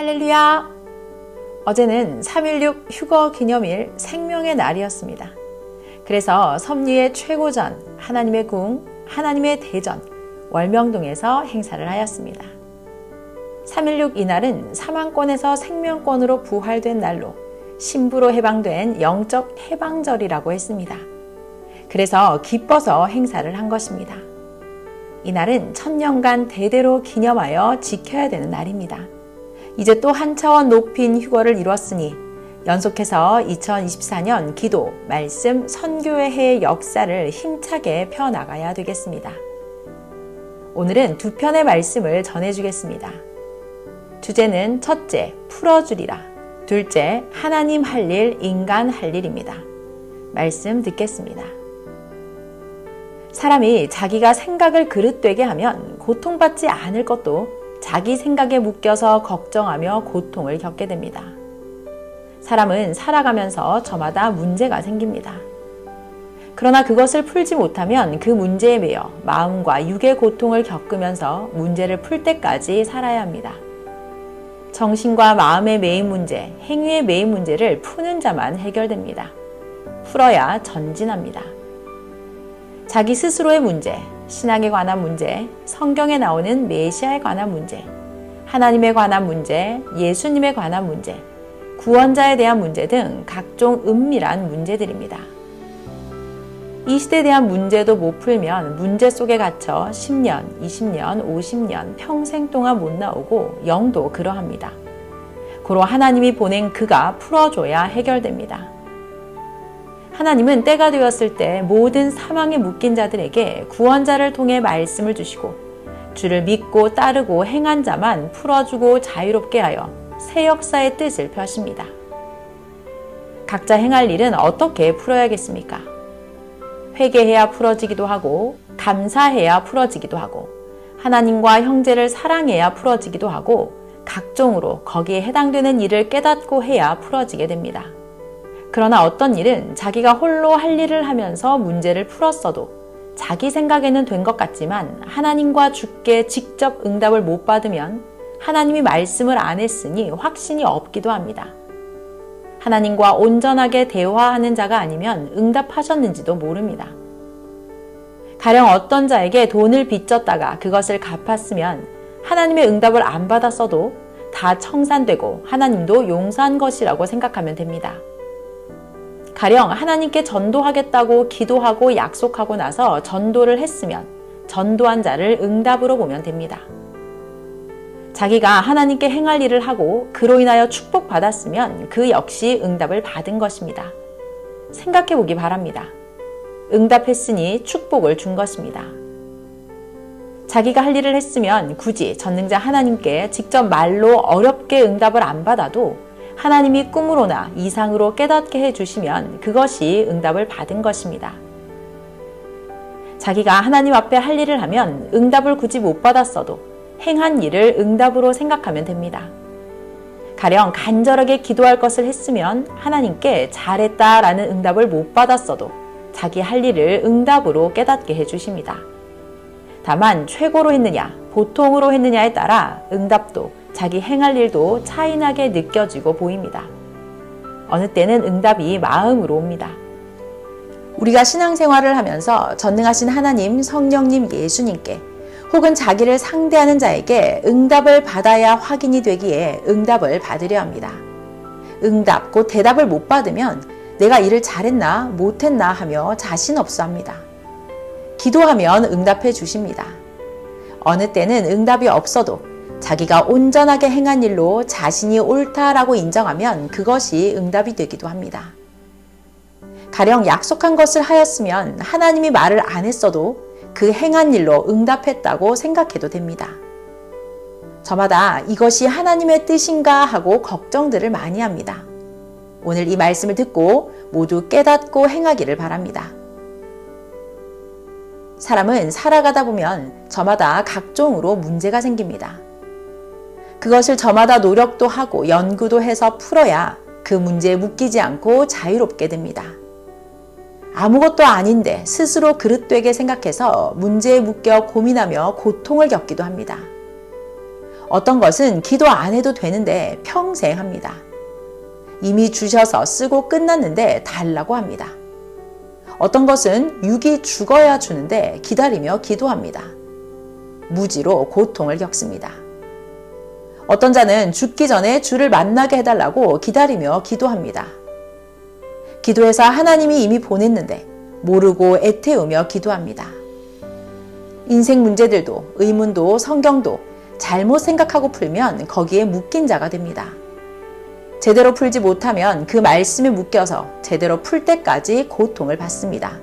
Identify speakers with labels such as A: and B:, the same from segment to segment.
A: 할렐루야! 어제는 3.16 휴거 기념일 생명의 날이었습니다. 그래서 섭리의 최고전, 하나님의 궁, 하나님의 대전, 월명동에서 행사를 하였습니다. 3.16 이날은 사망권에서 생명권으로 부활된 날로 신부로 해방된 영적 해방절이라고 했습니다. 그래서 기뻐서 행사를 한 것입니다. 이날은 1000년간 대대로 기념하여 지켜야 되는 날입니다. 이제 또 한 차원 높인 휴거를 이뤘으니 연속해서 2024년 기도, 말씀, 선교의 해의 역사를 힘차게 펴나가야 되겠습니다. 오늘은 두 편의 말씀을 전해주겠습니다. 주제는 첫째, 풀어주리라. 둘째, 하나님 할 일, 인간 할 일입니다. 말씀 듣겠습니다. 사람이 자기가 생각을 그릇되게 하면 고통받지 않을 것도 자기 생각에 묶여서 걱정하며 고통을 겪게 됩니다. 사람은 살아가면서 저마다 문제가 생깁니다. 그러나 그것을 풀지 못하면 그 문제에 매여 마음과 육의 고통을 겪으면서 문제를 풀 때까지 살아야 합니다. 정신과 마음의 매인 문제, 행위의 매인 문제를 푸는 자만 해결됩니다. 풀어야 전진합니다. 자기 스스로의 문제, 신앙에 관한 문제, 성경에 나오는 메시아에 관한 문제, 하나님에 관한 문제, 예수님에 관한 문제, 구원자에 대한 문제 등 각종 은밀한 문제들입니다. 이 시대에 대한 문제도 못 풀면 문제 속에 갇혀 10년, 20년, 50년 평생 동안 못 나오고 영도 그러합니다. 고로 하나님이 보낸 그가 풀어줘야 해결됩니다. 하나님은 때가 되었을 때 모든 사망에 묶인 자들에게 구원자를 통해 말씀을 주시고 주를 믿고 따르고 행한 자만 풀어주고 자유롭게 하여 새 역사의 뜻을 펴십니다. 각자 행할 일은 어떻게 풀어야겠습니까? 회개해야 풀어지기도 하고 감사해야 풀어지기도 하고 하나님과 형제를 사랑해야 풀어지기도 하고 각종으로 거기에 해당되는 일을 깨닫고 해야 풀어지게 됩니다. 그러나 어떤 일은 자기가 홀로 할 일을 하면서 문제를 풀었어도 자기 생각에는 된 것 같지만 하나님과 주께 직접 응답을 못 받으면 하나님이 말씀을 안 했으니 확신이 없기도 합니다. 하나님과 온전하게 대화하는 자가 아니면 응답하셨는지도 모릅니다. 가령 어떤 자에게 돈을 빚졌다가 그것을 갚았으면 하나님의 응답을 안 받았어도 다 청산되고 하나님도 용서한 것이라고 생각하면 됩니다. 가령 하나님께 전도하겠다고 기도하고 약속하고 나서 전도를 했으면 전도한 자를 응답으로 보면 됩니다. 자기가 하나님께 행할 일을 하고 그로 인하여 축복받았으면 그 역시 응답을 받은 것입니다. 생각해 보기 바랍니다. 응답했으니 축복을 준 것입니다. 자기가 할 일을 했으면 굳이 전능자 하나님께 직접 말로 어렵게 응답을 안 받아도 하나님이 꿈으로나 이상으로 깨닫게 해주시면 그것이 응답을 받은 것입니다. 자기가 하나님 앞에 할 일을 하면 응답을 굳이 못 받았어도 행한 일을 응답으로 생각하면 됩니다. 가령 간절하게 기도할 것을 했으면 하나님께 잘했다라는 응답을 못 받았어도 자기 할 일을 응답으로 깨닫게 해주십니다. 다만 최고로 했느냐, 보통으로 했느냐에 따라 응답도 자기 행할 일도 차이나게 느껴지고 보입니다. 어느 때는 응답이 마음으로 옵니다. 우리가 신앙생활을 하면서 전능하신 하나님, 성령님, 예수님께 혹은 자기를 상대하는 자에게 응답을 받아야 확인이 되기에 응답을 받으려 합니다. 응답, 곧 대답을 못 받으면 내가 일을 잘했나 못했나 하며 자신 없어 합니다. 기도하면 응답해 주십니다. 어느 때는 응답이 없어도 자기가 온전하게 행한 일로 자신이 옳다라고 인정하면 그것이 응답이 되기도 합니다. 가령 약속한 것을 하였으면 하나님이 말을 안 했어도 그 행한 일로 응답했다고 생각해도 됩니다. 저마다 이것이 하나님의 뜻인가 하고 걱정들을 많이 합니다. 오늘 이 말씀을 듣고 모두 깨닫고 행하기를 바랍니다. 사람은 살아가다 보면 저마다 각종으로 문제가 생깁니다. 그것을 저마다 노력도 하고 연구도 해서 풀어야 그 문제에 묶이지 않고 자유롭게 됩니다. 아무것도 아닌데 스스로 그릇되게 생각해서 문제에 묶여 고민하며 고통을 겪기도 합니다. 어떤 것은 기도 안 해도 되는데 평생 합니다. 이미 주셔서 쓰고 끝났는데 달라고 합니다. 어떤 것은 육이 죽어야 주는데 기다리며 기도합니다. 무지로 고통을 겪습니다. 어떤 자는 죽기 전에 주를 만나게 해달라고 기다리며 기도합니다. 기도해서 하나님이 이미 보냈는데 모르고 애태우며 기도합니다. 인생 문제들도 의문도 성경도 잘못 생각하고 풀면 거기에 묶인 자가 됩니다. 제대로 풀지 못하면 그 말씀에 묶여서 제대로 풀 때까지 고통을 받습니다.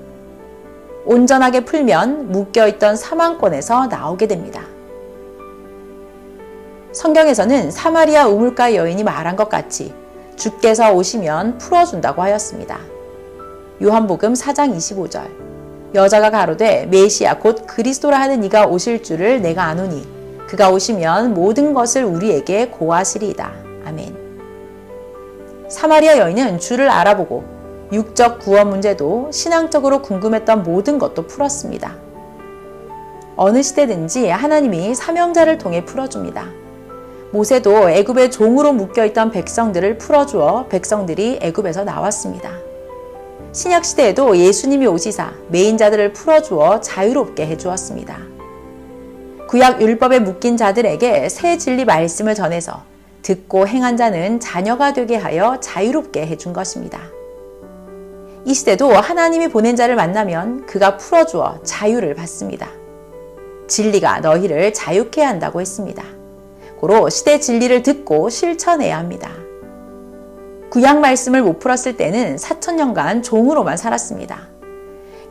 A: 온전하게 풀면 묶여있던 사망권에서 나오게 됩니다. 성경에서는 사마리아 우물가 여인이 말한 것 같이 주께서 오시면 풀어준다고 하였습니다. 요한복음 4장 25절. 여자가 가로되 메시아 곧 그리스도라 하는 이가 오실 줄을 내가 아노니 그가 오시면 모든 것을 우리에게 고하시리이다. 아멘. 사마리아 여인은 주를 알아보고 육적 구원 문제도 신앙적으로 궁금했던 모든 것도 풀었습니다. 어느 시대든지 하나님이 사명자를 통해 풀어줍니다. 모세도 애굽의 종으로 묶여있던 백성들을 풀어주어 백성들이 애굽에서 나왔습니다. 신약시대에도 예수님이 오시사 매인자들을 풀어주어 자유롭게 해주었습니다. 구약 율법에 묶인 자들에게 새 진리 말씀을 전해서 듣고 행한 자는 자녀가 되게 하여 자유롭게 해준 것입니다. 이 시대도 하나님이 보낸 자를 만나면 그가 풀어주어 자유를 받습니다. 진리가 너희를 자유케 한다고 했습니다. 고로 시대 진리를 듣고 실천해야 합니다. 구약 말씀을 못 풀었을 때는 4,000년간 종으로만 살았습니다.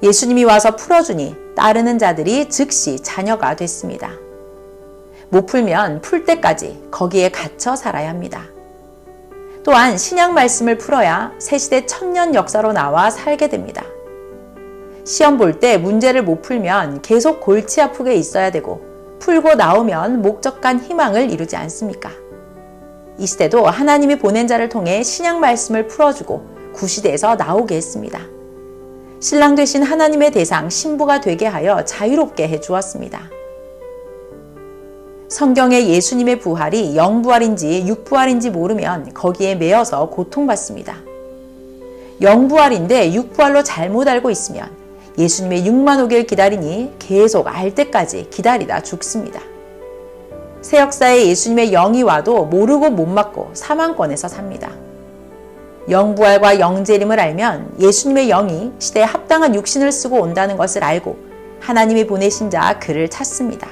A: 예수님이 와서 풀어주니 따르는 자들이 즉시 자녀가 됐습니다. 못 풀면 풀 때까지 거기에 갇혀 살아야 합니다. 또한 신약 말씀을 풀어야 새시대 1000년 역사로 나와 살게 됩니다. 시험 볼 때 문제를 못 풀면 계속 골치 아프게 있어야 되고 풀고 나오면 목적한 희망을 이루지 않습니까? 이 시대도 하나님이 보낸 자를 통해 신약 말씀을 풀어주고 구시대에서 나오게 했습니다. 신랑 되신 하나님의 대상 신부가 되게 하여 자유롭게 해주었습니다. 성경의 예수님의 부활이 영부활인지 육부활인지 모르면 거기에 매여서 고통받습니다. 영부활인데 육부활로 잘못 알고 있으면 예수님의 육만 오길 기다리니 계속 알 때까지 기다리다 죽습니다. 새 역사에 예수님의 영이 와도 모르고 못 맞고 사망권에서 삽니다. 영부활과 영재림을 알면 예수님의 영이 시대에 합당한 육신을 쓰고 온다는 것을 알고 하나님이 보내신 자 그를 찾습니다.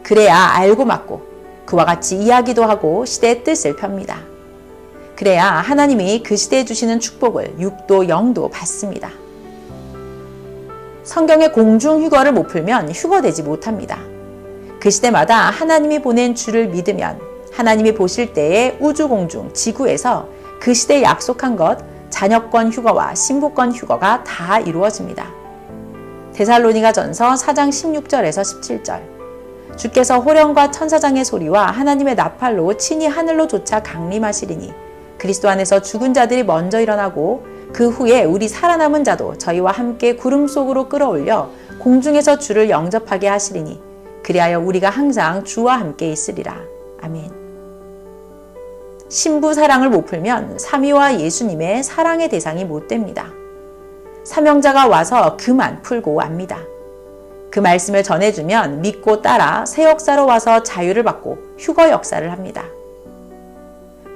A: 그래야 알고 맞고 그와 같이 이야기도 하고 시대의 뜻을 펴니다. 그래야 하나님이 그 시대에 주시는 축복을 육도 영도 받습니다. 성경의 공중휴거를 못 풀면 휴거되지 못합니다. 그 시대마다 하나님이 보낸 주를 믿으면 하나님이 보실 때의 우주공중 지구에서 그 시대에 약속한 것 자녀권 휴거와 신부권 휴거가 다 이루어집니다. 데살로니가전서 4장 16절에서 17절. 주께서 호령과 천사장의 소리와 하나님의 나팔로 친히 하늘로 쫓아 강림하시리니 그리스도 안에서 죽은 자들이 먼저 일어나고 그 후에 우리 살아남은 자도 저희와 함께 구름 속으로 끌어올려 공중에서 주를 영접하게 하시리니 그리하여 우리가 항상 주와 함께 있으리라. 아멘. 신부 사랑을 못 풀면 삼위와 예수님의 사랑의 대상이 못 됩니다. 사명자가 와서 그만 풀고 압니다. 그 말씀을 전해주면 믿고 따라 새 역사로 와서 자유를 받고 휴거 역사를 합니다.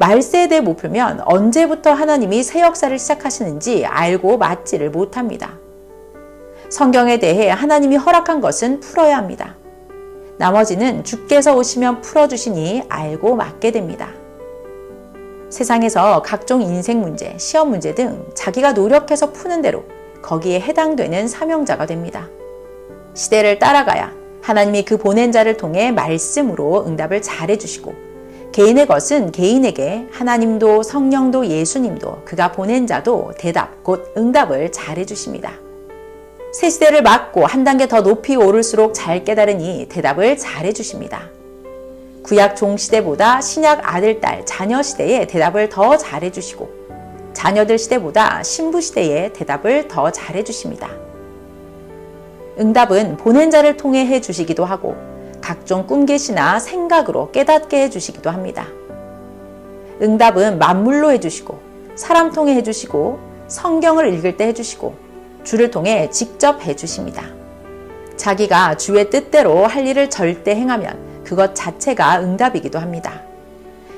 A: 말세에 대해 못 풀면 언제부터 하나님이 새 역사를 시작하시는지 알고 맞지를 못합니다. 성경에 대해 하나님이 허락한 것은 풀어야 합니다. 나머지는 주께서 오시면 풀어주시니 알고 맞게 됩니다. 세상에서 각종 인생 문제, 시험 문제 등 자기가 노력해서 푸는 대로 거기에 해당되는 사명자가 됩니다. 시대를 따라가야 하나님이 그 보낸 자를 통해 말씀으로 응답을 잘해주시고 개인의 것은 개인에게 하나님도 성령도 예수님도 그가 보낸 자도 대답 곧 응답을 잘해주십니다. 새 시대를 맞고 한 단계 더 높이 오를수록 잘 깨달으니 대답을 잘해주십니다. 구약 종시대보다 신약 아들, 딸, 자녀 시대에 대답을 더 잘해주시고 자녀들 시대보다 신부 시대에 대답을 더 잘해주십니다. 응답은 보낸 자를 통해 해주시기도 하고 각종 꿈 계시나 생각으로 깨닫게 해주시기도 합니다. 응답은 만물로 해주시고 사람 통해 해주시고 성경을 읽을 때 해주시고 주를 통해 직접 해주십니다. 자기가 주의 뜻대로 할 일을 절대 행하면 그것 자체가 응답이기도 합니다.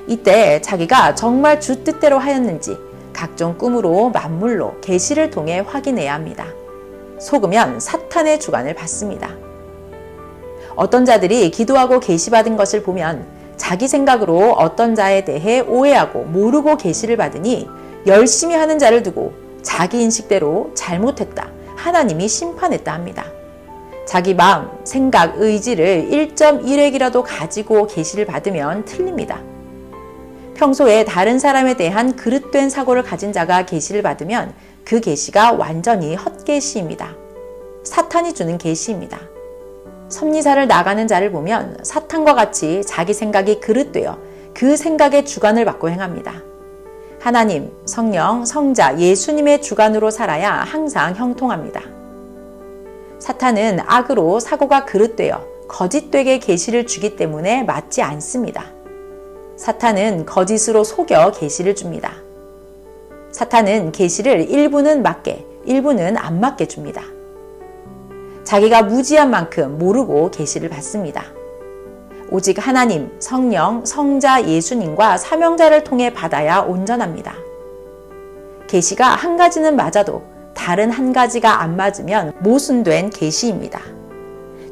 A: 이때 자기가 정말 주 뜻대로 하였는지 각종 꿈으로 만물로 계시를 통해 확인해야 합니다. 속으면 사탄의 주관을 받습니다. 어떤 자들이 기도하고 계시받은 것을 보면 자기 생각으로 어떤 자에 대해 오해하고 모르고 계시를 받으니 열심히 하는 자를 두고 자기 인식대로 잘못했다, 하나님이 심판했다 합니다. 자기 마음, 생각, 의지를 1.1획이라도 가지고 계시를 받으면 틀립니다. 평소에 다른 사람에 대한 그릇된 사고를 가진 자가 계시를 받으면 그 계시가 완전히 헛계시입니다. 사탄이 주는 계시입니다. 섭리사를 나가는 자를 보면 사탄과 같이 자기 생각이 그릇되어 그 생각의 주관을 받고 행합니다. 하나님, 성령, 성자, 예수님의 주관으로 살아야 항상 형통합니다. 사탄은 악으로 사고가 그릇되어 거짓되게 계시를 주기 때문에 맞지 않습니다. 사탄은 거짓으로 속여 계시를 줍니다. 사탄은 계시를 일부는 맞게, 일부는 안 맞게 줍니다. 자기가 무지한 만큼 모르고 계시를 받습니다. 오직 하나님, 성령, 성자, 예수님과 사명자를 통해 받아야 온전합니다. 계시가 한 가지는 맞아도 다른 한 가지가 안 맞으면 모순된 계시입니다.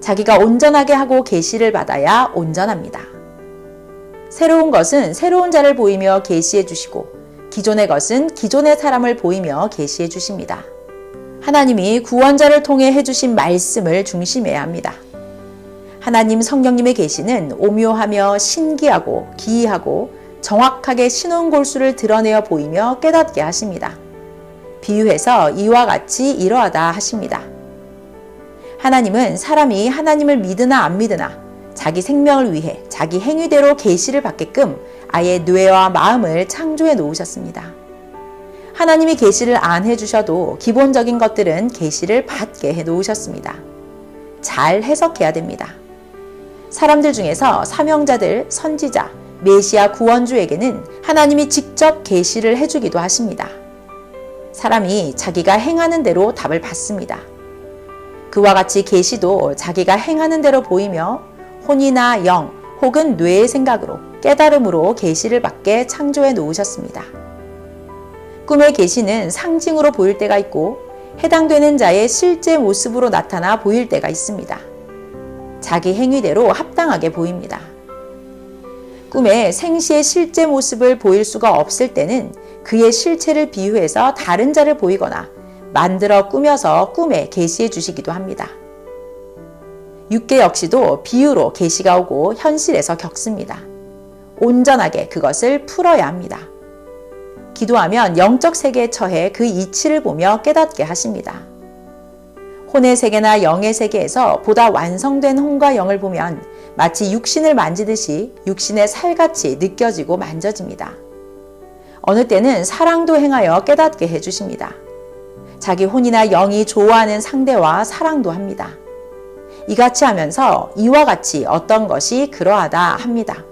A: 자기가 온전하게 하고 계시를 받아야 온전합니다. 새로운 것은 새로운 자를 보이며 계시해 주시고 기존의 것은 기존의 사람을 보이며 계시해 주십니다. 하나님이 구원자를 통해 해주신 말씀을 중심해야 합니다. 하나님 성령님의 계시는 오묘하며 신기하고 기이하고 정확하게 신혼골수를 드러내어 보이며 깨닫게 하십니다. 비유해서 이와 같이 이러하다 하십니다. 하나님은 사람이 하나님을 믿으나 안 믿으나 자기 생명을 위해 자기 행위대로 계시를 받게끔 아예 뇌와 마음을 창조해 놓으셨습니다. 하나님이 계시를 안 해주셔도 기본적인 것들은 계시를 받게 해 놓으셨습니다. 잘 해석해야 됩니다. 사람들 중에서 사명자들, 선지자, 메시아 구원주에게는 하나님이 직접 계시를 해주기도 하십니다. 사람이 자기가 행하는 대로 답을 받습니다. 그와 같이 계시도 자기가 행하는 대로 보이며 혼이나 영 혹은 뇌의 생각으로 깨달음으로 계시를 받게 창조해 놓으셨습니다. 꿈의 계시는 상징으로 보일 때가 있고 해당되는 자의 실제 모습으로 나타나 보일 때가 있습니다. 자기 행위대로 합당하게 보입니다. 꿈에 생시의 실제 모습을 보일 수가 없을 때는 그의 실체를 비유해서 다른 자를 보이거나 만들어 꾸며서 꿈에 계시해 주시기도 합니다. 육계 역시도 비유로 계시가 오고 현실에서 겪습니다. 온전하게 그것을 풀어야 합니다. 기도하면 영적 세계에 처해 그 이치를 보며 깨닫게 하십니다. 혼의 세계나 영의 세계에서 보다 완성된 혼과 영을 보면 마치 육신을 만지듯이 육신의 살같이 느껴지고 만져집니다. 어느 때는 사랑도 행하여 깨닫게 해주십니다. 자기 혼이나 영이 좋아하는 상대와 사랑도 합니다. 이같이 하면서 이와 같이 어떤 것이 그러하다 합니다.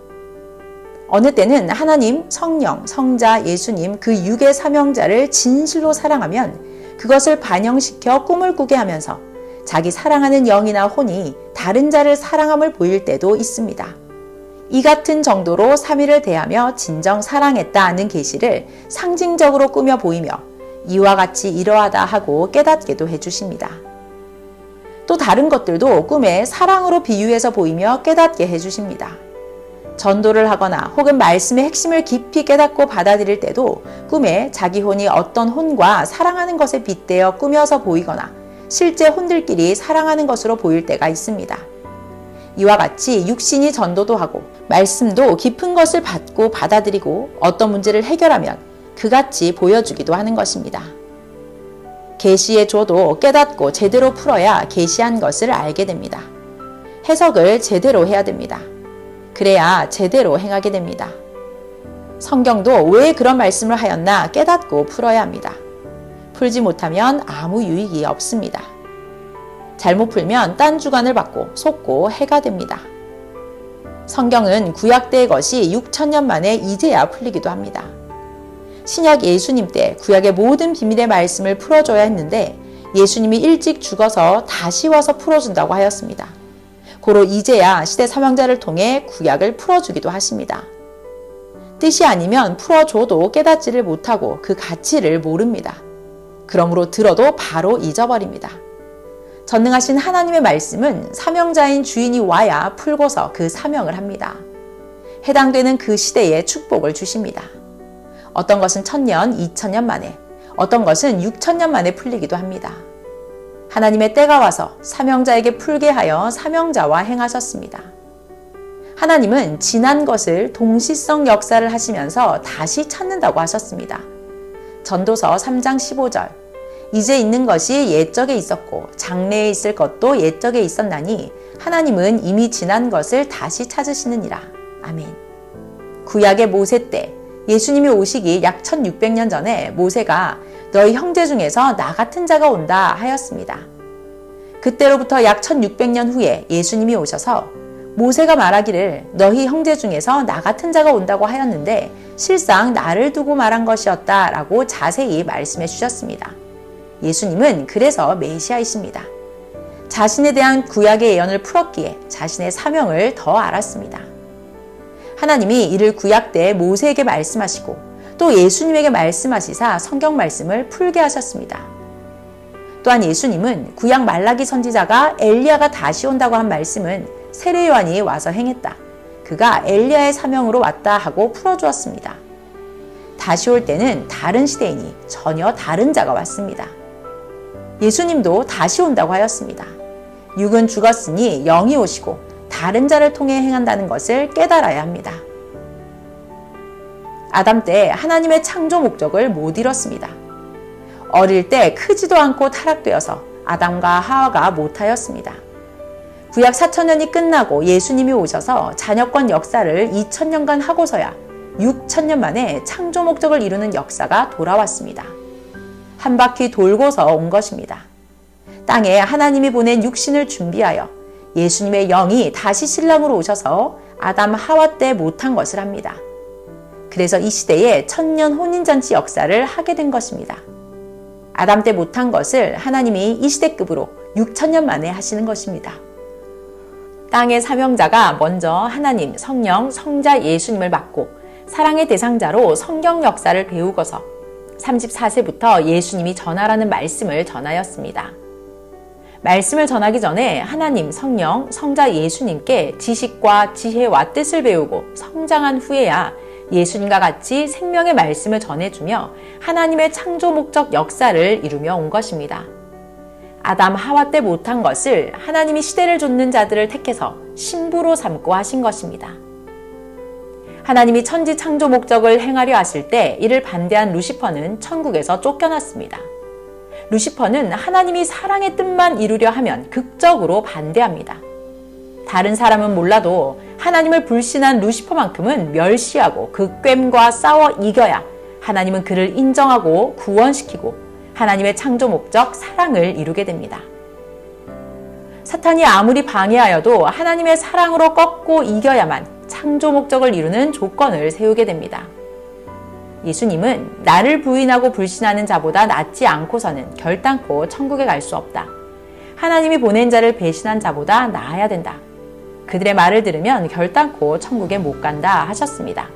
A: 어느 때는 하나님, 성령, 성자, 예수님 그 육의 사명자를 진실로 사랑하면 그것을 반영시켜 꿈을 꾸게 하면서 자기 사랑하는 영이나 혼이 다른 자를 사랑함을 보일 때도 있습니다. 이 같은 정도로 삼위를 대하며 진정 사랑했다는 계시를 상징적으로 꾸며 보이며 이와 같이 이러하다 하고 깨닫게도 해주십니다. 또 다른 것들도 꿈에 사랑으로 비유해서 보이며 깨닫게 해주십니다. 전도를 하거나 혹은 말씀의 핵심을 깊이 깨닫고 받아들일 때도 꿈에 자기 혼이 어떤 혼과 사랑하는 것에 빗대어 꾸며서 보이거나 실제 혼들끼리 사랑하는 것으로 보일 때가 있습니다. 이와 같이 육신이 전도도 하고 말씀도 깊은 것을 받고 받아들이고 어떤 문제를 해결하면 그같이 보여주기도 하는 것입니다. 계시해 줘도 깨닫고 제대로 풀어야 계시한 것을 알게 됩니다. 해석을 제대로 해야 됩니다. 그래야 제대로 행하게 됩니다. 성경도 왜 그런 말씀을 하였나 깨닫고 풀어야 합니다. 풀지 못하면 아무 유익이 없습니다. 잘못 풀면 딴 주관을 받고 속고 해가 됩니다. 성경은 구약 때의 것이 6천년 만에 이제야 풀리기도 합니다. 신약 예수님 때 구약의 모든 비밀의 말씀을 풀어줘야 했는데 예수님이 일찍 죽어서 다시 와서 풀어준다고 하였습니다. 고로 이제야 시대 사명자를 통해 구약을 풀어주기도 하십니다. 뜻이 아니면 풀어줘도 깨닫지를 못하고 그 가치를 모릅니다. 그러므로 들어도 바로 잊어버립니다. 전능하신 하나님의 말씀은 사명자인 주인이 와야 풀고서 그 사명을 합니다. 해당되는 그 시대에 축복을 주십니다. 어떤 것은 1000년, 2000년 만에, 어떤 것은 6000년 만에 풀리기도 합니다. 하나님의 때가 와서 사명자에게 풀게 하여 사명자와 행하셨습니다. 하나님은 지난 것을 동시성 역사를 하시면서 다시 찾는다고 하셨습니다. 전도서 3장 15절 이제 있는 것이 옛적에 있었고 장래에 있을 것도 옛적에 있었나니 하나님은 이미 지난 것을 다시 찾으시느니라. 아멘. 구약의 모세 때 예수님이 오시기 약 1600년 전에 모세가 너희 형제 중에서 나 같은 자가 온다 하였습니다. 그때로부터 약 1600년 후에 예수님이 오셔서 모세가 말하기를 너희 형제 중에서 나 같은 자가 온다고 하였는데 실상 나를 두고 말한 것이었다 라고 자세히 말씀해 주셨습니다. 예수님은 그래서 메시아이십니다. 자신에 대한 구약의 예언을 풀었기에 자신의 사명을 더 알았습니다. 하나님이 이를 구약 때 모세에게 말씀하시고 또 예수님에게 말씀하시사 성경 말씀을 풀게 하셨습니다. 또한 예수님은 구약 말라기 선지자가 엘리야가 다시 온다고 한 말씀은 세례 요한이 와서 행했다. 그가 엘리야의 사명으로 왔다 하고 풀어주었습니다. 다시 올 때는 다른 시대이니 전혀 다른 자가 왔습니다. 예수님도 다시 온다고 하였습니다. 육은 죽었으니 영이 오시고 다른 자를 통해 행한다는 것을 깨달아야 합니다. 아담 때 하나님의 창조 목적을 못 이뤘습니다. 어릴 때 크지도 않고 타락되어서 아담과 하와가 못하였습니다. 구약 4000년이 끝나고 예수님이 오셔서 자녀권 역사를 2000년간 하고서야 6000년 만에 창조 목적을 이루는 역사가 돌아왔습니다. 한 바퀴 돌고서 온 것입니다. 땅에 하나님이 보낸 육신을 준비하여 예수님의 영이 다시 신랑으로 오셔서 아담 하와 때 못한 것을 합니다. 그래서 이 시대에 1000년 혼인잔치 역사를 하게 된 것입니다. 아담 때 못한 것을 하나님이 이 시대급으로 6000년 만에 하시는 것입니다. 땅의 사명자가 먼저 하나님, 성령, 성자 예수님을 맡고 사랑의 대상자로 성경 역사를 배우고서 34세부터 예수님이 전하라는 말씀을 전하였습니다. 말씀을 전하기 전에 하나님, 성령, 성자 예수님께 지식과 지혜와 뜻을 배우고 성장한 후에야 예수님과 같이 생명의 말씀을 전해주며 하나님의 창조 목적 역사를 이루며 온 것입니다. 아담 하와 때 못한 것을 하나님이 시대를 좇는 자들을 택해서 신부로 삼고 하신 것입니다. 하나님이 천지 창조 목적을 행하려 하실 때 이를 반대한 루시퍼는 천국에서 쫓겨났습니다. 루시퍼는 하나님이 사랑의 뜻만 이루려 하면 극적으로 반대합니다. 다른 사람은 몰라도 하나님을 불신한 루시퍼만큼은 멸시하고 그 괸과 싸워 이겨야 하나님은 그를 인정하고 구원시키고 하나님의 창조 목적 사랑을 이루게 됩니다. 사탄이 아무리 방해하여도 하나님의 사랑으로 꺾고 이겨야만 창조 목적을 이루는 조건을 세우게 됩니다. 예수님은 나를 부인하고 불신하는 자보다 낫지 않고서는 결단코 천국에 갈 수 없다. 하나님이 보낸 자를 배신한 자보다 나아야 된다. 그들의 말을 들으면 결단코 천국에 못 간다 하셨습니다.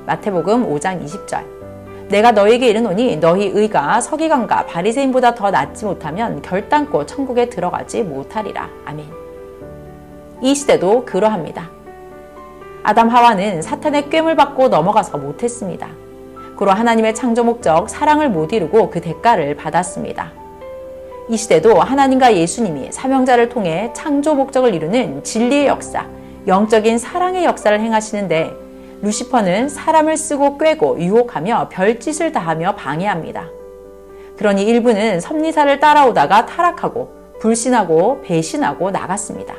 A: 마태복음 5장 20절 내가 너희에게 이르노니 너희 의가 서기관과 바리새인보다 더 낫지 못하면 결단코 천국에 들어가지 못하리라. 아멘. 이 시대도 그러합니다. 아담 하와는 사탄의 괸을 받고 넘어가서 못했습니다. 그로 하나님의 창조 목적 사랑을 못 이루고 그 대가를 받았습니다. 이 시대도 하나님과 예수님이 사명자를 통해 창조 목적을 이루는 진리의 역사, 영적인 사랑의 역사를 행하시는데 루시퍼는 사람을 쓰고 꿰고 유혹하며 별짓을 다하며 방해합니다. 그러니 일부는 섭리사를 따라오다가 타락하고 불신하고 배신하고 나갔습니다.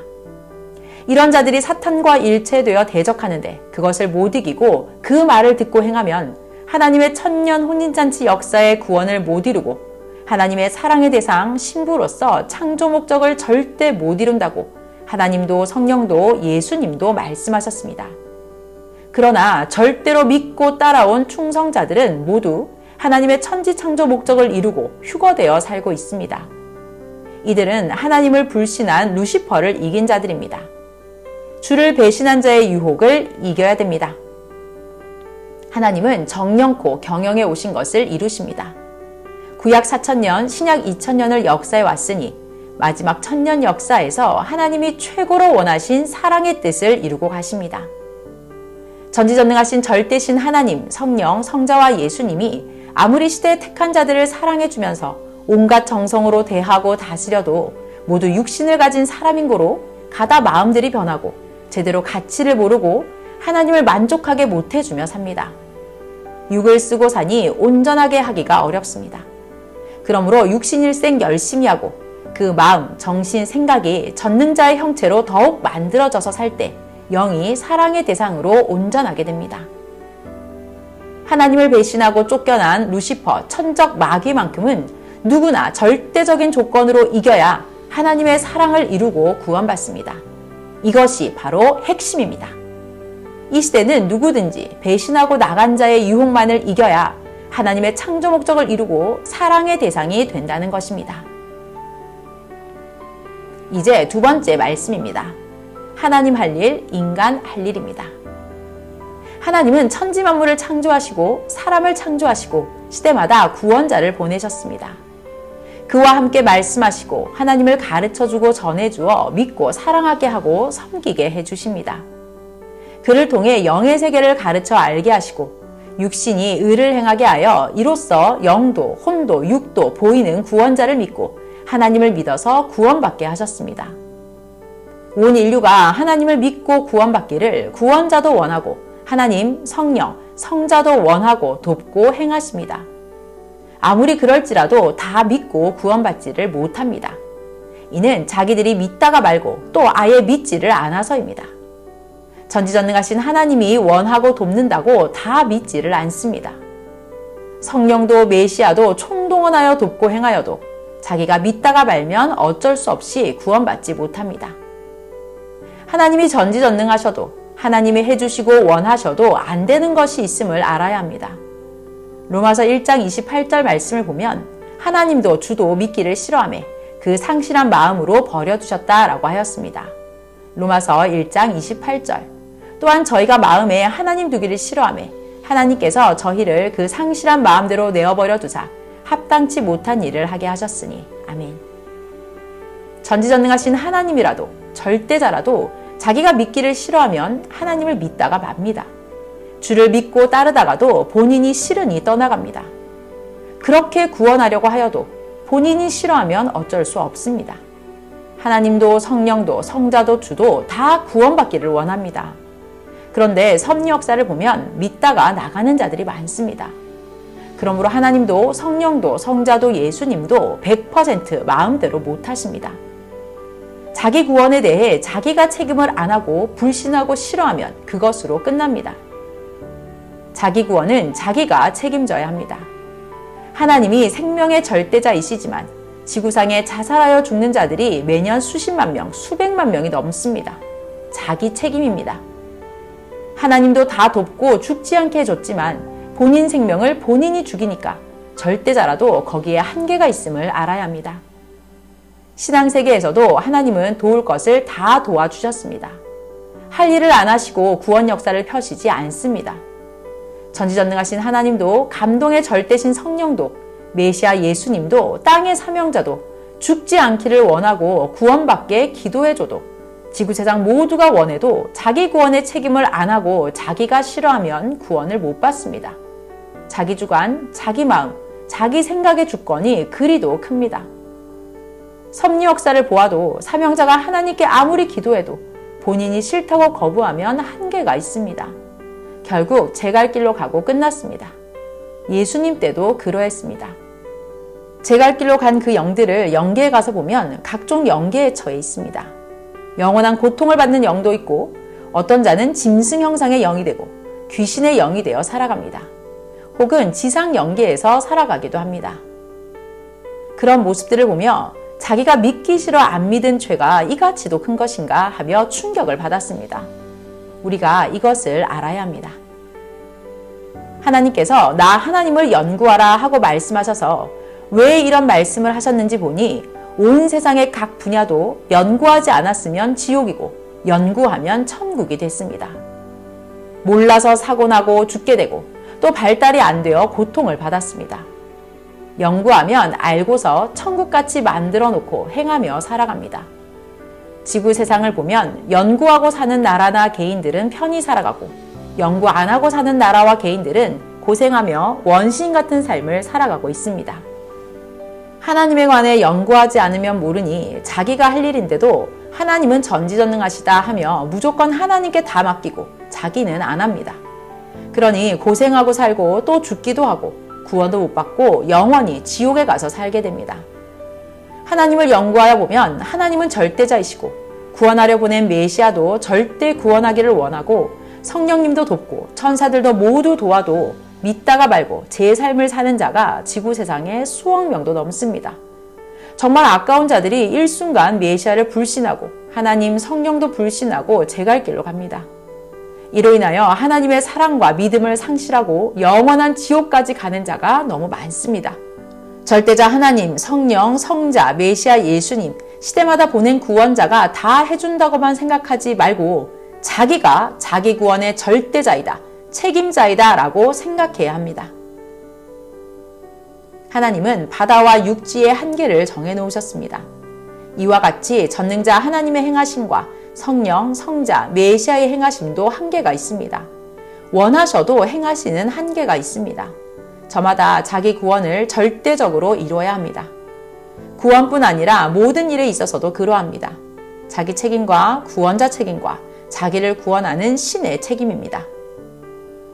A: 이런 자들이 사탄과 일체되어 대적하는데 그것을 못 이기고 그 말을 듣고 행하면 하나님의 천년 혼인잔치 역사의 구원을 못 이루고 하나님의 사랑의 대상 신부로서 창조 목적을 절대 못 이룬다고 하나님도 성령도 예수님도 말씀하셨습니다. 그러나 절대로 믿고 따라온 충성자들은 모두 하나님의 천지창조 목적을 이루고 휴거되어 살고 있습니다. 이들은 하나님을 불신한 루시퍼를 이긴 자들입니다. 주를 배신한 자의 유혹을 이겨야 됩니다. 하나님은 정령코 경영에 오신 것을 이루십니다. 구약 4000년, 신약 2000년을 역사해 왔으니 마지막 1000년 역사에서 하나님이 최고로 원하신 사랑의 뜻을 이루고 가십니다. 전지전능하신 절대신 하나님, 성령, 성자와 예수님이 아무리 시대에 택한 자들을 사랑해 주면서 온갖 정성으로 대하고 다스려도 모두 육신을 가진 사람인 고로 가다 마음들이 변하고 제대로 가치를 모르고 하나님을 만족하게 못해주며 삽니다. 육을 쓰고 사니 온전하게 하기가 어렵습니다. 그러므로 육신일생 열심히 하고 그 마음, 정신, 생각이 전능자의 형체로 더욱 만들어져서 살 때 영이 사랑의 대상으로 온전하게 됩니다. 하나님을 배신하고 쫓겨난 루시퍼, 천적 마귀만큼은 누구나 절대적인 조건으로 이겨야 하나님의 사랑을 이루고 구원받습니다. 이것이 바로 핵심입니다. 이 시대는 누구든지 배신하고 나간 자의 유혹만을 이겨야 하나님의 창조 목적을 이루고 사랑의 대상이 된다는 것입니다. 이제 두 번째 말씀입니다. 하나님 할 일, 인간 할 일입니다. 하나님은 천지 만물을 창조하시고 사람을 창조하시고 시대마다 구원자를 보내셨습니다. 그와 함께 말씀하시고 하나님을 가르쳐주고 전해주어 믿고 사랑하게 하고 섬기게 해주십니다. 그를 통해 영의 세계를 가르쳐 알게 하시고 육신이 의를 행하게 하여 이로써 영도, 혼도, 육도 보이는 구원자를 믿고 하나님을 믿어서 구원받게 하셨습니다. 온 인류가 하나님을 믿고 구원받기를 구원자도 원하고 하나님, 성령, 성자도 원하고 돕고 행하십니다. 아무리 그럴지라도 다 믿고 구원받지를 못합니다. 이는 자기들이 믿다가 말고 또 아예 믿지를 않아서입니다. 전지전능하신 하나님이 원하고 돕는다고 다 믿지를 않습니다. 성령도 메시아도 총동원하여 돕고 행하여도 자기가 믿다가 말면 어쩔 수 없이 구원받지 못합니다. 하나님이 전지전능하셔도 하나님이 해주시고 원하셔도 안 되는 것이 있음을 알아야 합니다. 로마서 1장 28절 말씀을 보면 하나님도 주도 믿기를 싫어하며 그 상실한 마음으로 버려두셨다라고 하였습니다. 로마서 1장 28절. 또한 저희가 마음에 하나님 두기를 싫어하며 하나님께서 저희를 그 상실한 마음대로 내어버려 두사 합당치 못한 일을 하게 하셨으니 아멘. 전지전능하신 하나님이라도 절대자라도 자기가 믿기를 싫어하면 하나님을 믿다가 맙니다. 주를 믿고 따르다가도 본인이 싫으니 떠나갑니다. 그렇게 구원하려고 하여도 본인이 싫어하면 어쩔 수 없습니다. 하나님도 성령도 성자도 주도 다 구원받기를 원합니다. 그런데 섭리 역사를 보면 믿다가 나가는 자들이 많습니다. 그러므로 하나님도 성령도 성자도 예수님도 100% 마음대로 못하십니다. 자기 구원에 대해 자기가 책임을 안 하고 불신하고 싫어하면 그것으로 끝납니다. 자기 구원은 자기가 책임져야 합니다. 하나님이 생명의 절대자이시지만 지구상에 자살하여 죽는 자들이 매년 수십만 명, 수백만 명이 넘습니다. 자기 책임입니다. 하나님도 다 돕고 죽지 않게 해줬지만 본인 생명을 본인이 죽이니까 절대자라도 거기에 한계가 있음을 알아야 합니다. 신앙세계에서도 하나님은 도울 것을 다 도와주셨습니다. 할 일을 안 하시고 구원 역사를 펴시지 않습니다. 전지전능하신 하나님도 감동의 절대신 성령도 메시아 예수님도 땅의 사명자도 죽지 않기를 원하고 구원받게 기도해줘도 지구세상 모두가 원해도 자기 구원의 책임을 안 하고 자기가 싫어하면 구원을 못 받습니다. 자기 주관, 자기 마음, 자기 생각의 주권이 그리도 큽니다. 섭리 역사를 보아도 사명자가 하나님께 아무리 기도해도 본인이 싫다고 거부하면 한계가 있습니다. 결국 제 갈 길로 가고 끝났습니다. 예수님 때도 그러했습니다. 제 갈 길로 간 그 영들을 영계에 가서 보면 각종 영계에 처해 있습니다. 영원한 고통을 받는 영도 있고 어떤 자는 짐승 형상의 영이 되고 귀신의 영이 되어 살아갑니다. 혹은 지상 영계에서 살아가기도 합니다. 그런 모습들을 보며 자기가 믿기 싫어 안 믿은 죄가 이같이도 큰 것인가 하며 충격을 받았습니다. 우리가 이것을 알아야 합니다. 하나님께서 나 하나님을 연구하라 하고 말씀하셔서 왜 이런 말씀을 하셨는지 보니 온 세상의 각 분야도 연구하지 않았으면 지옥이고 연구하면 천국이 됐습니다. 몰라서 사고 나고 죽게 되고 또 발달이 안 되어 고통을 받았습니다. 연구하면 알고서 천국같이 만들어 놓고 행하며 살아갑니다. 지구 세상을 보면 연구하고 사는 나라나 개인들은 편히 살아가고 연구 안 하고 사는 나라와 개인들은 고생하며 원시인 같은 삶을 살아가고 있습니다. 하나님에 관해 연구하지 않으면 모르니 자기가 할 일인데도 하나님은 전지전능하시다 하며 무조건 하나님께 다 맡기고 자기는 안 합니다. 그러니 고생하고 살고 또 죽기도 하고 구원도 못 받고 영원히 지옥에 가서 살게 됩니다. 하나님을 연구하여 보면 하나님은 절대자이시고 구원하려 보낸 메시아도 절대 구원하기를 원하고 성령님도 돕고 천사들도 모두 도와도 믿다가 말고 제 삶을 사는 자가 지구 세상에 수억 명도 넘습니다. 정말 아까운 자들이 일순간 메시아를 불신하고 하나님 성령도 불신하고 제 갈 길로 갑니다. 이로 인하여 하나님의 사랑과 믿음을 상실하고 영원한 지옥까지 가는 자가 너무 많습니다. 절대자 하나님, 성령, 성자, 메시아 예수님, 시대마다 보낸 구원자가 다 해준다고만 생각하지 말고 자기가 자기 구원의 절대자이다, 책임자이다 라고 생각해야 합니다. 하나님은 바다와 육지의 한계를 정해놓으셨습니다. 이와 같이 전능자 하나님의 행하심과 성령, 성자, 메시아의 행하심도 한계가 있습니다. 원하셔도 행하시는 한계가 있습니다. 저마다 자기 구원을 절대적으로 이루어야 합니다. 구원뿐 아니라 모든 일에 있어서도 그러합니다. 자기 책임과 구원자 책임과 자기를 구원하는 신의 책임입니다.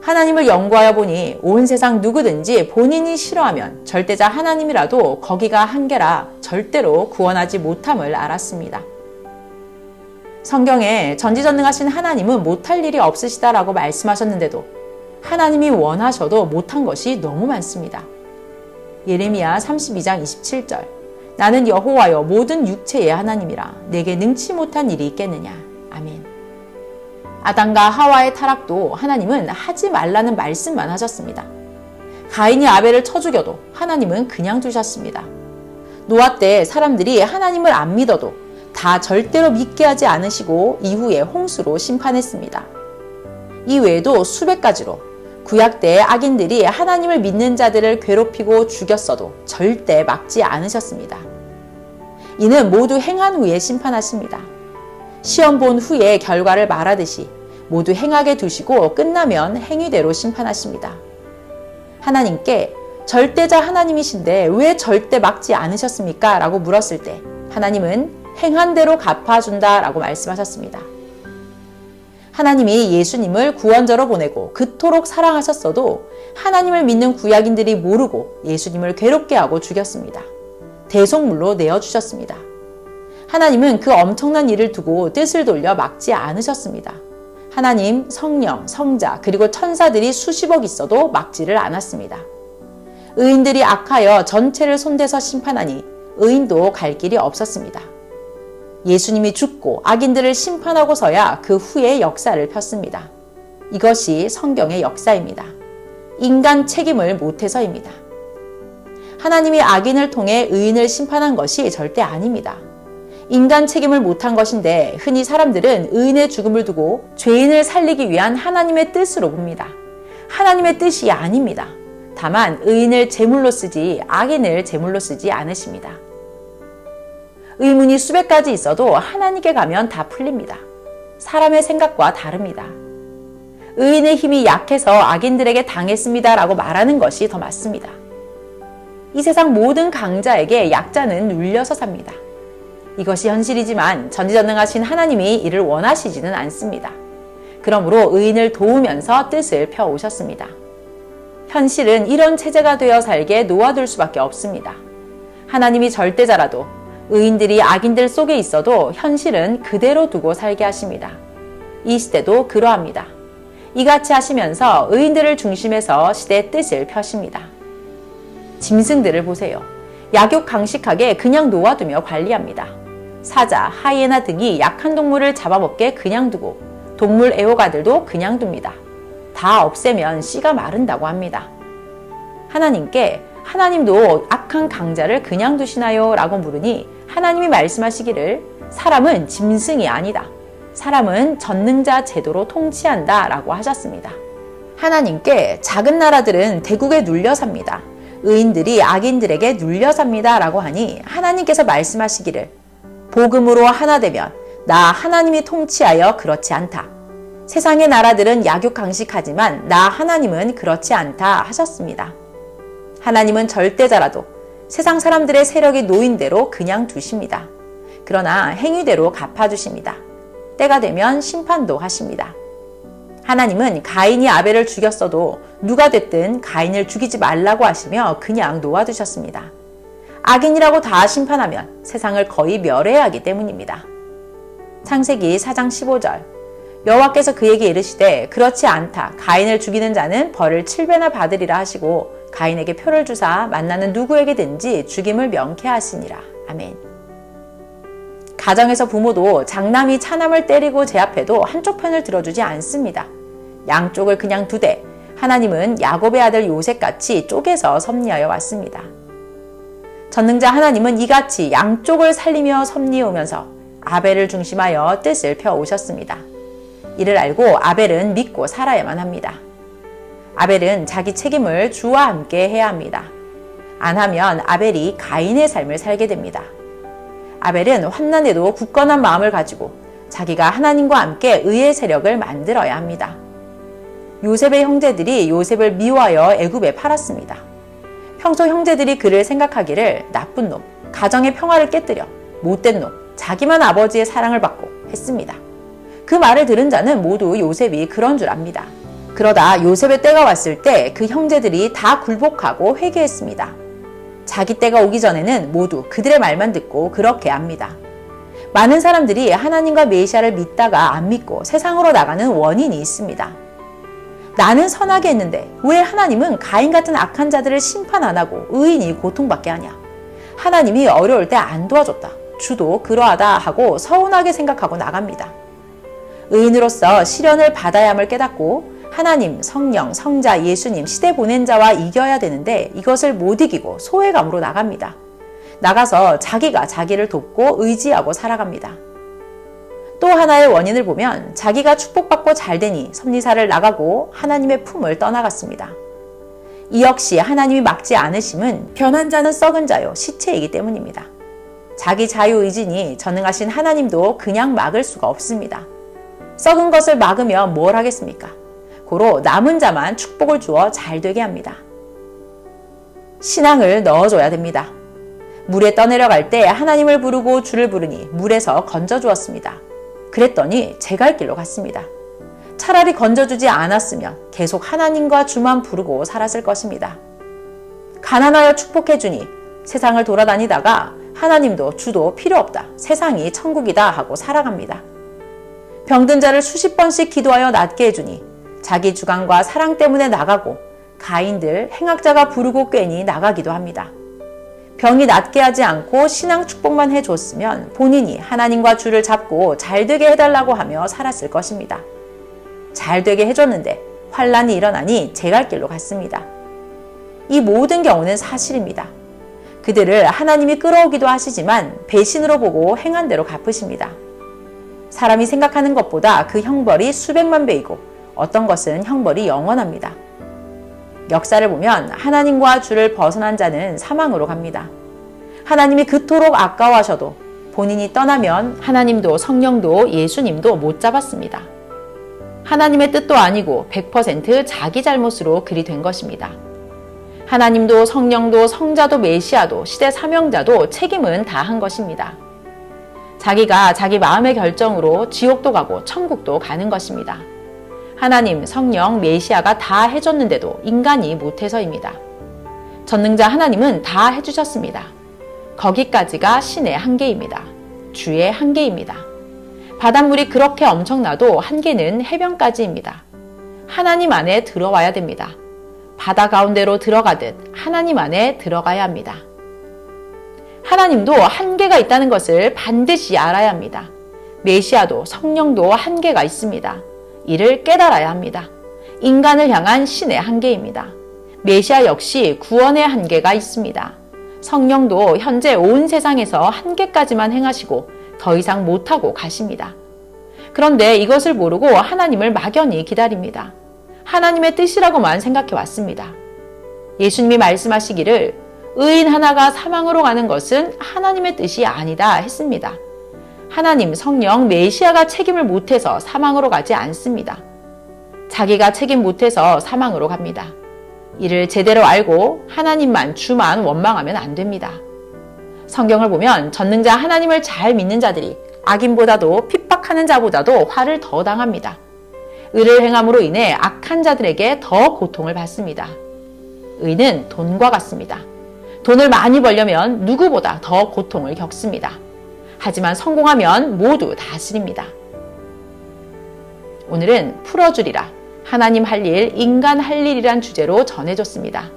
A: 하나님을 연구하여 보니 온 세상 누구든지 본인이 싫어하면 절대자 하나님이라도 거기가 한계라 절대로 구원하지 못함을 알았습니다. 성경에 전지전능하신 하나님은 못할 일이 없으시다라고 말씀하셨는데도 하나님이 원하셔도 못한 것이 너무 많습니다. 예레미야 32장 27절 나는 여호와여 모든 육체의 하나님이라 내게 능치 못한 일이 있겠느냐. 아멘. 아담과 하와의 타락도 하나님은 하지 말라는 말씀만 하셨습니다. 가인이 아벨을 쳐 죽여도 하나님은 그냥 두셨습니다. 노아 때 사람들이 하나님을 안 믿어도 다 절대로 믿게 하지 않으시고 이후에 홍수로 심판했습니다. 이 외에도 수백 가지로 구약 때 악인들이 하나님을 믿는 자들을 괴롭히고 죽였어도 절대 막지 않으셨습니다. 이는 모두 행한 후에 심판하십니다. 시험 본 후에 결과를 말하듯이 모두 행하게 두시고 끝나면 행위대로 심판하십니다. 하나님께 절대자 하나님이신데 왜 절대 막지 않으셨습니까? 라고 물었을 때 하나님은 행한 대로 갚아준다 라고 말씀하셨습니다. 하나님이 예수님을 구원자로 보내고 그토록 사랑하셨어도 하나님을 믿는 구약인들이 모르고 예수님을 괴롭게 하고 죽였습니다. 대속물로 내어주셨습니다. 하나님은 그 엄청난 일을 두고 뜻을 돌려 막지 않으셨습니다. 하나님, 성령, 성자 그리고 천사들이 수십억 있어도 막지를 않았습니다. 의인들이 악하여 전체를 손대서 심판하니 의인도 갈 길이 없었습니다. 예수님이 죽고 악인들을 심판하고서야 그 후에 역사를 폈습니다. 이것이 성경의 역사입니다. 인간 책임을 못해서입니다. 하나님이 악인을 통해 의인을 심판한 것이 절대 아닙니다. 인간 책임을 못한 것인데 흔히 사람들은 의인의 죽음을 두고 죄인을 살리기 위한 하나님의 뜻으로 봅니다. 하나님의 뜻이 아닙니다. 다만 의인을 제물로 쓰지 악인을 제물로 쓰지 않으십니다. 의문이 수백 가지 있어도 하나님께 가면 다 풀립니다. 사람의 생각과 다릅니다. 의인의 힘이 약해서 악인들에게 당했습니다라고 말하는 것이 더 맞습니다. 이 세상 모든 강자에게 약자는 눌려서 삽니다. 이것이 현실이지만 전지전능하신 하나님이 이를 원하시지는 않습니다. 그러므로 의인을 도우면서 뜻을 펴오셨습니다. 현실은 이런 체제가 되어 살게 놓아둘 수밖에 없습니다. 하나님이 절대자라도 의인들이 악인들 속에 있어도 현실은 그대로 두고 살게 하십니다. 이 시대도 그러합니다. 이같이 하시면서 의인들을 중심해서 시대의 뜻을 펴십니다. 짐승들을 보세요. 약육강식하게 그냥 놓아두며 관리합니다. 사자, 하이에나 등이 약한 동물을 잡아먹게 그냥 두고 동물 애호가들도 그냥 둡니다. 다 없애면 씨가 마른다고 합니다. 하나님께 하나님도 악한 강자를 그냥 두시나요? 라고 물으니 하나님이 말씀하시기를 사람은 짐승이 아니다. 사람은 전능자 제도로 통치한다 라고 하셨습니다. 하나님께 작은 나라들은 대국에 눌려 삽니다. 의인들이 악인들에게 눌려 삽니다 라고 하니 하나님께서 말씀하시기를 복음으로 하나 되면 나 하나님이 통치하여 그렇지 않다. 세상의 나라들은 약육강식하지만 나 하나님은 그렇지 않다 하셨습니다. 하나님은 절대자라도 세상 사람들의 세력이 놓인 대로 그냥 두십니다. 그러나 행위대로 갚아주십니다. 때가 되면 심판도 하십니다. 하나님은 가인이 아벨을 죽였어도 누가 됐든 가인을 죽이지 말라고 하시며 그냥 놓아두셨습니다. 악인이라고 다 심판하면 세상을 거의 멸해야 하기 때문입니다. 창세기 4장 15절 여호와께서 그에게 이르시되 그렇지 않다. 가인을 죽이는 자는 벌을 7배나 받으리라 하시고 가인에게 표를 주사 만나는 누구에게든지 죽임을 명쾌하시니라. 아멘. 가정에서 부모도 장남이 차남을 때리고 제압해도 한쪽 편을 들어주지 않습니다. 양쪽을 그냥 두되 하나님은 야곱의 아들 요셉같이 쪼개서 섭리하여 왔습니다. 전능자 하나님은 이같이 양쪽을 살리며 섭리해오면서 아벨을 중심하여 뜻을 펴오셨습니다. 이를 알고 아벨은 믿고 살아야만 합니다. 아벨은 자기 책임을 주와 함께 해야 합니다. 안 하면 아벨이 가인의 삶을 살게 됩니다. 아벨은 환난에도 굳건한 마음을 가지고 자기가 하나님과 함께 의의 세력을 만들어야 합니다. 요셉의 형제들이 요셉을 미워하여 애굽에 팔았습니다. 평소 형제들이 그를 생각하기를 나쁜 놈, 가정의 평화를 깨뜨려, 못된 놈, 자기만 아버지의 사랑을 받고 했습니다. 그 말을 들은 자는 모두 요셉이 그런 줄 압니다. 그러다 요셉의 때가 왔을 때 그 형제들이 다 굴복하고 회개했습니다. 자기 때가 오기 전에는 모두 그들의 말만 듣고 그렇게 합니다. 많은 사람들이 하나님과 메시아를 믿다가 안 믿고 세상으로 나가는 원인이 있습니다. 나는 선하게 했는데 왜 하나님은 가인 같은 악한 자들을 심판 안 하고 의인이 고통받게 하냐? 하나님이 어려울 때 안 도와줬다. 주도 그러하다 하고 서운하게 생각하고 나갑니다. 의인으로서 시련을 받아야 함을 깨닫고 하나님, 성령, 성자, 예수님, 시대 보낸 자와 이겨야 되는데 이것을 못 이기고 소외감으로 나갑니다. 나가서 자기가 자기를 돕고 의지하고 살아갑니다. 또 하나의 원인을 보면 자기가 축복받고 잘되니 섭리사를 나가고 하나님의 품을 떠나갔습니다. 이 역시 하나님이 막지 않으심은 변한 자는 썩은 자요 시체이기 때문입니다. 자기 자유의지니 전능하신 하나님도 그냥 막을 수가 없습니다. 썩은 것을 막으면 뭘 하겠습니까? 고로 남은 자만 축복을 주어 잘되게 합니다. 신앙을 넣어줘야 됩니다. 물에 떠내려갈 때 하나님을 부르고 주를 부르니 물에서 건져주었습니다. 그랬더니 제 갈 길로 갔습니다. 차라리 건져주지 않았으면 계속 하나님과 주만 부르고 살았을 것입니다. 가난하여 축복해주니 세상을 돌아다니다가 하나님도 주도 필요 없다. 세상이 천국이다 하고 살아갑니다. 병든 자를 수십 번씩 기도하여 낫게 해주니 자기 주관과 사랑 때문에 나가고 가인들 행악자가 부르고 꿰니 나가기도 합니다. 병이 낫게 하지 않고 신앙 축복만 해줬으면 본인이 하나님과 주를 잡고 잘되게 해달라고 하며 살았을 것입니다. 잘되게 해줬는데 환란이 일어나니 제 갈 길로 갔습니다. 이 모든 경우는 사실입니다. 그들을 하나님이 끌어오기도 하시지만 배신으로 보고 행한 대로 갚으십니다. 사람이 생각하는 것보다 그 형벌이 수백만 배이고 어떤 것은 형벌이 영원합니다. 역사를 보면 하나님과 주를 벗어난 자는 사망으로 갑니다. 하나님이 그토록 아까워하셔도 본인이 떠나면 하나님도 성령도 예수님도 못 잡았습니다. 하나님의 뜻도 아니고 100% 자기 잘못으로 그리 된 것입니다. 하나님도 성령도 성자도 메시아도 시대 사명자도 책임은 다 한 것입니다. 자기가 자기 마음의 결정으로 지옥도 가고 천국도 가는 것입니다. 하나님, 성령, 메시아가 다 해줬는데도 인간이 못해서입니다. 전능자 하나님은 다 해주셨습니다. 거기까지가 신의 한계입니다. 주의 한계입니다. 바닷물이 그렇게 엄청나도 한계는 해변까지입니다. 하나님 안에 들어와야 됩니다. 바다 가운데로 들어가듯 하나님 안에 들어가야 합니다. 하나님도 한계가 있다는 것을 반드시 알아야 합니다. 메시아도 성령도 한계가 있습니다. 이를 깨달아야 합니다. 인간을 향한 신의 한계입니다. 메시아 역시 구원의 한계가 있습니다. 성령도 현재 온 세상에서 한계까지만 행하시고 더 이상 못하고 가십니다. 그런데 이것을 모르고 하나님을 막연히 기다립니다. 하나님의 뜻이라고만 생각해 왔습니다. 예수님이 말씀하시기를 의인 하나가 사망으로 가는 것은 하나님의 뜻이 아니다 했습니다. 하나님, 성령, 메시아가 책임을 못해서 사망으로 가지 않습니다. 자기가 책임 못해서 사망으로 갑니다. 이를 제대로 알고 하나님만 주만 원망하면 안 됩니다. 성경을 보면 전능자 하나님을 잘 믿는 자들이 악인보다도 핍박하는 자보다도 화를 더 당합니다. 의를 행함으로 인해 악한 자들에게 더 고통을 받습니다. 의는 돈과 같습니다. 돈을 많이 벌려면 누구보다 더 고통을 겪습니다. 하지만 성공하면 모두 다스립니다. 오늘은 풀어주리라. 하나님 할 일, 인간 할 일이란 주제로 전해줬습니다.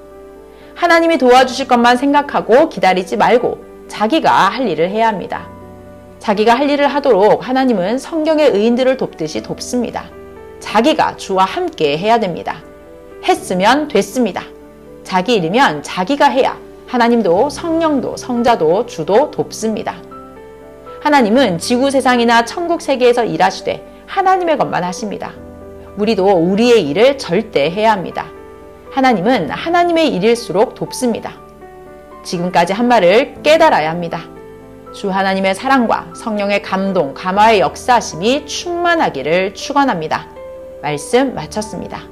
A: 하나님이 도와주실 것만 생각하고 기다리지 말고 자기가 할 일을 해야 합니다. 자기가 할 일을 하도록 하나님은 성경의 의인들을 돕듯이 돕습니다. 자기가 주와 함께 해야 됩니다. 했으면 됐습니다. 자기 일이면 자기가 해야 하나님도 성령도 성자도 주도 돕습니다. 하나님은 지구 세상이나 천국 세계에서 일하시되 하나님의 것만 하십니다. 우리도 우리의 일을 절대 해야 합니다. 하나님은 하나님의 일일수록 돕습니다. 지금까지 한 말을 깨달아야 합니다. 주 하나님의 사랑과 성령의 감동, 감화의 역사하심이 충만하기를 축원합니다. 말씀 마쳤습니다.